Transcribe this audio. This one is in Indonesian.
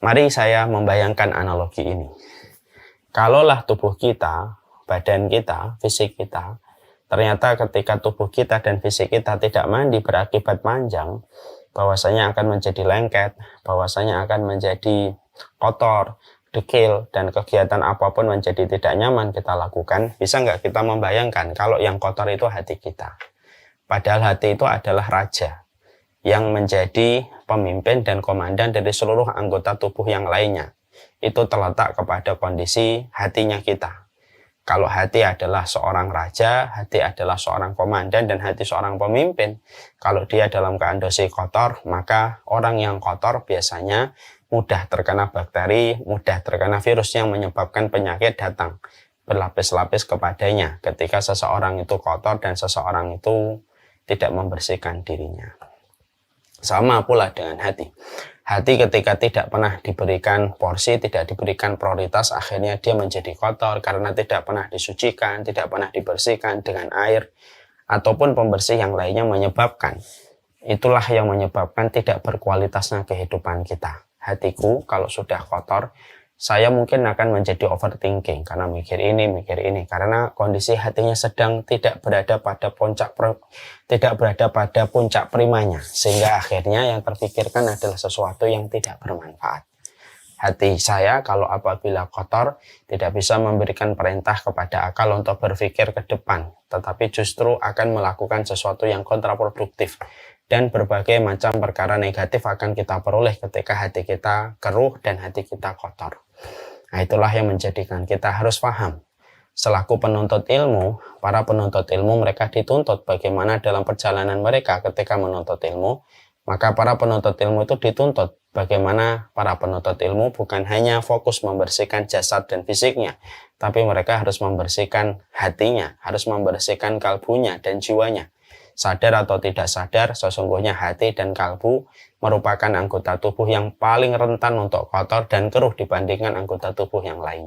Mari saya membayangkan analogi ini. Kalaulah tubuh kita, badan kita, fisik kita, ternyata ketika tubuh kita dan fisik kita tidak mandi berakibat panjang, bahwasanya akan menjadi lengket, bahwasanya akan menjadi kotor, dekil, dan kegiatan apapun menjadi tidak nyaman kita lakukan. Bisa nggak kita membayangkan kalau yang kotor itu hati kita? Padahal hati itu adalah raja yang menjadi pemimpin dan komandan dari seluruh anggota tubuh yang lainnya. Itu terletak kepada kondisi hatinya kita. Kalau hati adalah seorang raja, hati adalah seorang komandan, dan hati seorang pemimpin, kalau dia dalam kondisi kotor, maka orang yang kotor biasanya mudah terkena bakteri, mudah terkena virus yang menyebabkan penyakit datang berlapis-lapis kepadanya ketika seseorang itu kotor dan seseorang itu tidak membersihkan dirinya. Sama pula dengan hati. Hati ketika tidak pernah diberikan porsi, tidak diberikan prioritas, akhirnya dia menjadi kotor karena tidak pernah disucikan, tidak pernah dibersihkan dengan air ataupun pembersih yang lainnya menyebabkan. Itulah yang menyebabkan tidak berkualitasnya kehidupan kita. Hatiku kalau sudah kotor, saya mungkin akan menjadi overthinking karena mikir ini, karena kondisi hatinya sedang tidak berada pada puncak primanya, sehingga akhirnya yang terpikirkan adalah sesuatu yang tidak bermanfaat. Hati saya kalau apabila kotor tidak bisa memberikan perintah kepada akal untuk berpikir ke depan, tetapi justru akan melakukan sesuatu yang kontraproduktif. Dan berbagai macam perkara negatif akan kita peroleh ketika hati kita keruh dan hati kita kotor. Nah, itulah yang menjadikan kita harus paham. Selaku penuntut ilmu, para penuntut ilmu mereka dituntut bagaimana dalam perjalanan mereka ketika menuntut ilmu. Maka para penuntut ilmu itu dituntut bagaimana para penuntut ilmu bukan hanya fokus membersihkan jasad dan fisiknya, tapi mereka harus membersihkan hatinya, harus membersihkan kalbunya dan jiwanya. Sadar atau tidak sadar, sesungguhnya hati dan kalbu merupakan anggota tubuh yang paling rentan untuk kotor dan keruh dibandingkan anggota tubuh yang lainnya.